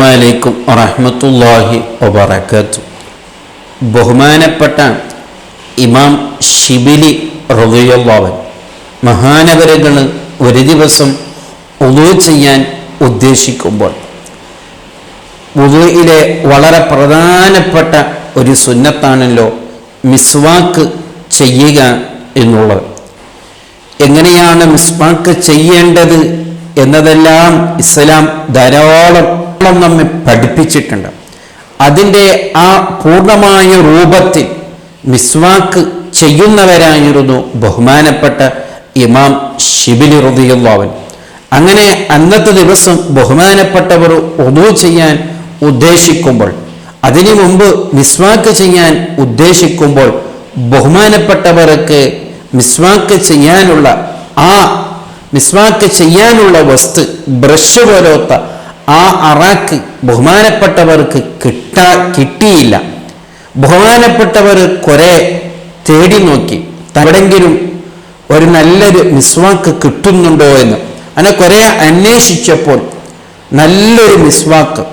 അസ്സലാമലൈക്കും വറഹ്മത്തുള്ളാഹി വബറകാതുഹു. ബഹുമാനപ്പെട്ട ഇമാം ഷിബിലി റളിയല്ലാഹു അൻഹു മഹാനവരുകൾ ഒരു ദിവസം വുളൂ ചെയ്യാൻ ഉദ്ദേശിക്കുമ്പോൾ വുളൂയിലെ വളരെ പ്രധാനപ്പെട്ട ഒരു സുന്നത്താണല്ലോ മിസ്വാക്ക് ചെയ്യുക എന്നുള്ളത്. എങ്ങനെയാണ് മിസ്വാക്ക് ചെയ്യേണ്ടത് എന്നതെല്ലാം ഇസ്ലാം ധാരാളം നമ്മെ പഠിപ്പിച്ചിട്ടുണ്ട്. അതിൻ്റെ ആ പൂർണ്ണമായ രൂപത്തിൽ മിസ്വാക്ക് ചെയ്യുന്നവരായിരുന്നു ബഹുമാനപ്പെട്ട ഇമാം ഷിബിലി റളിയല്ലാഹു അൻഹു. അങ്ങനെ അന്നത്തെ ദിവസം ബഹുമാനപ്പെട്ടവർ വുളൂ ചെയ്യാൻ ഉദ്ദേശിക്കുമ്പോൾ, അതിനു മുമ്പ് മിസ്വാക്ക് ചെയ്യാൻ ഉദ്ദേശിക്കുമ്പോൾ ബഹുമാനപ്പെട്ടവർക്ക് മിസ്വാക്ക് ചെയ്യാനുള്ള വസ്തു ബ്രഷ് പോലത്തെ ആ അറാക്ക് ബഹുമാനപ്പെട്ടവർക്ക് കിട്ടിയില്ല. ബഹുമാനപ്പെട്ടവർ കുറെ തേടി നോക്കി, എവിടെങ്കിലും ഒരു നല്ലൊരു മിസ്വാക്ക് കിട്ടുന്നുണ്ടോ എന്ന്. അങ്ങനെ കുറെ അന്വേഷിച്ചപ്പോൾ നല്ലൊരു മിസ്വാക്ക്,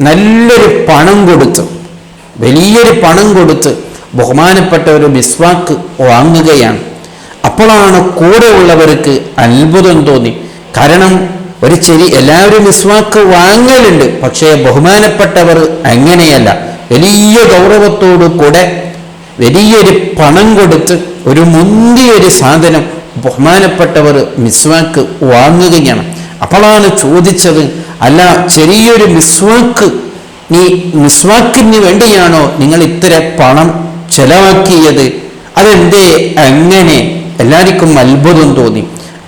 നല്ലൊരു പണം കൊടുത്ത്, വലിയൊരു പണം കൊടുത്ത് ബഹുമാനപ്പെട്ട ഒരു മിസ്വാക്ക് വാങ്ങുകയാണ്. അപ്പോഴാണ് കൂടെ ഉള്ളവർക്ക് അത്ഭുതം തോന്നി. കാരണം എല്ലാവരും മിസ്വാക്ക് വാങ്ങലുണ്ട്, പക്ഷേ ബഹുമാനപ്പെട്ടവർ അങ്ങനെയല്ല. വലിയ ഗൗരവത്തോടു കൂടെ വലിയൊരു പണം കൊടുത്ത് ഒരു മുന്തിയൊരു സാധനം ബഹുമാനപ്പെട്ടവർ മിസ്വാക്ക് വാങ്ങുകയാണ്. അപ്പോഴാണ് ചോദിച്ചത്, അല്ല, ചെറിയൊരു മിസ്വാക്കിന് വേണ്ടിയാണോ നിങ്ങൾ ഇത്ര പണം ചെലവാക്കിയത്? അതെന്തേ അങ്ങനെ? എല്ലാവർക്കും അത്ഭുതം തോന്നി.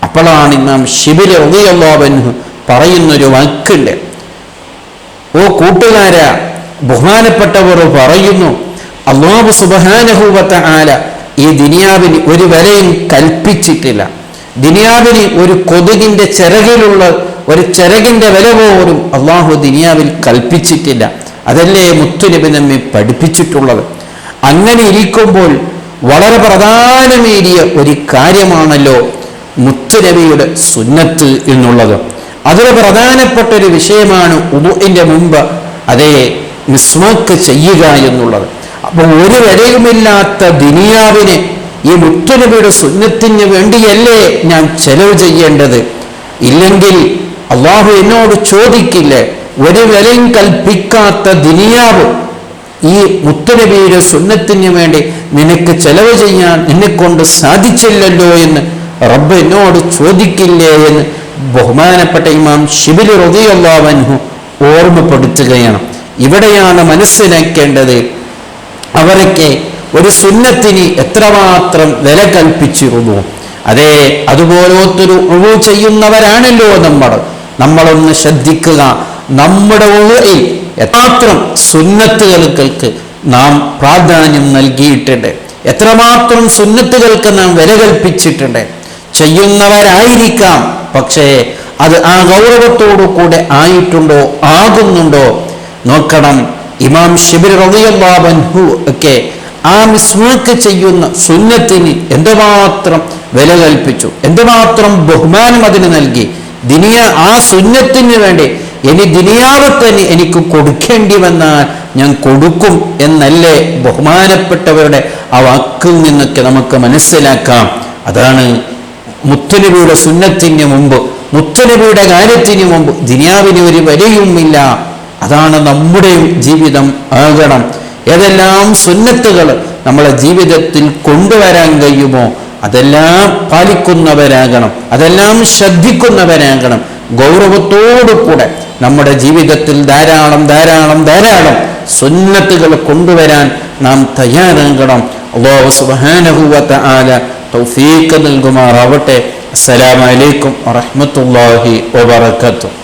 അപ്പോഴാണ് ഇമാം ഷിബിലി റളിയല്ലാഹു അൻഹു പറയുന്നൊരു വാക്കുണ്ട്. ഓ കൂട്ടുകാരാ, ബഹുമാനപ്പെട്ടവർ പറയുന്നു, അല്ലാഹു സുബ്ഹാനഹു വ തആല ഈ ദുനിയാവിന് ഒരു വിലയും കൽപ്പിച്ചിട്ടില്ല. ദുനിയാവിന് ഒരു കൊതുകിന്റെ ചിറകിന്റെ വില പോലും അല്ലാഹു ദുനിയാവിൽ കൽപ്പിച്ചിട്ടില്ല. അതല്ലേ മുത്തുനബി നമ്മെ പഠിപ്പിച്ചിട്ടുള്ളത്. അങ്ങനെ ഇരിക്കുമ്പോൾ വളരെ പ്രധാനമേറിയ ഒരു കാര്യമാണല്ലോ മുത്തുനബിയുടെ സുന്നത്ത് എന്നുള്ളത്. അതിൽ പ്രധാനപ്പെട്ട ഒരു വിഷയമാണ് വുളൂഇന്റെ മുമ്പ് മിസ്വാക്ക് ചെയ്യുക എന്നുള്ളത്. അപ്പോൾ ഒരു വിലയുമില്ലാത്ത ദുനിയാവിനെ ഈ മുത്തുനബിയുടെ സുന്നത്തിന് വേണ്ടിയല്ലേ ഞാൻ ചെലവ് ചെയ്യേണ്ടത്? ഇല്ലെങ്കിൽ അള്ളാഹു എന്നോട് ചോദിക്കില്ലേ, ഒരു വിലയും കൽപ്പിക്കാത്ത ദുനിയാവ് ഈ മുത്തുനബിയുടെ സുന്നത്തിന് വേണ്ടി നിനക്ക് ചെലവ് ചെയ്യാൻ നിന്നെക്കൊണ്ട് സാധിച്ചില്ലല്ലോ എന്ന് റബ്ബ് എന്നോട് ചോദിക്കില്ലേ എന്ന് ബഹുമാനപ്പെട്ട ഇമാം ഷിബിലി റളിയല്ലാഹു അൻഹു ഓർമ്മപ്പെടുത്തുകയാണ്. ഇവിടെയാണ് മനസ്സിലാക്കേണ്ടത്, അവരൊക്കെ ഒരു സുന്നത്തിന് എത്രമാത്രം വില കൽപ്പിച്ചിരുന്നു. അതുപോലത്തൊരു വുളൂ ചെയ്യുന്നവരാണല്ലോ നമ്മളൊന്ന് ശ്രദ്ധിക്കുക. നമ്മുടെ വുളൂഇൽ എത്രമാത്രം സുന്നത്തുകൾക്ക് നാം പ്രാധാന്യം നൽകിയിട്ടുണ്ട്, എത്രമാത്രം സുന്നത്തുകൾക്ക് നാം വില കൽപ്പിച്ചിട്ടുണ്ട്. ചെയ്യുന്നവരായിരിക്കാം, പക്ഷേ അത് ആ ഗൗരവത്തോടു കൂടെ ആകുന്നുണ്ടോ നോക്കണം. ഇമാം ഷിബിലി റളിയല്ലാഹു അൻഹു ഒക്കെ ആ മിസ്വാക്ക് ചെയ്യുന്ന സുന്നത്തിന് എന്തുമാത്രം വില കൽപ്പിച്ചു, എന്തുമാത്രം ബഹുമാനം അതിന് നൽകി. ആ സുന്നത്തിന് വേണ്ടി ഇനി ദുനിയാവ് തന്നെ എനിക്ക് കൊടുക്കേണ്ടി വന്നാൽ ഞാൻ കൊടുക്കും എന്നല്ലേ ബഹുമാനപ്പെട്ടവരുടെ ആ വാക്കിൽ നിന്നൊക്കെ നമുക്ക് മനസ്സിലാക്കാം. അതാണ് മുത്തുനബിയുടെ സുന്നത്തിന് മുമ്പ്, മുത്തുനബിയുടെ കാര്യത്തിന് മുമ്പ് ദുനിയാവിന് ഒരു വിലയുമില്ല. അതാണ് നമ്മുടെ ജീവിതം ആകണം. ഏതെല്ലാം സുന്നത്തുകൾ നമ്മളെ ജീവിതത്തിൽ കൊണ്ടുവരാൻ കഴിയുമോ അതെല്ലാം പാലിക്കുന്നവരാകണം, അതെല്ലാം ശ്രദ്ധിക്കുന്നവരാകണം. ഗൗരവത്തോടുകൂടെ നമ്മുടെ ജീവിതത്തിൽ ധാരാളം സുന്നത്തുകൾ കൊണ്ടുവരാൻ നാം തയ്യാറാകണം. അല്ലാഹു സുബ്ഹാനഹു വ തആല തൗഫീഖ് നൽകുമാറാവട്ടെ. അസ്സലാമു അലൈക്കും വറഹ്മത്തുള്ളാഹി വബറകാതുഹു.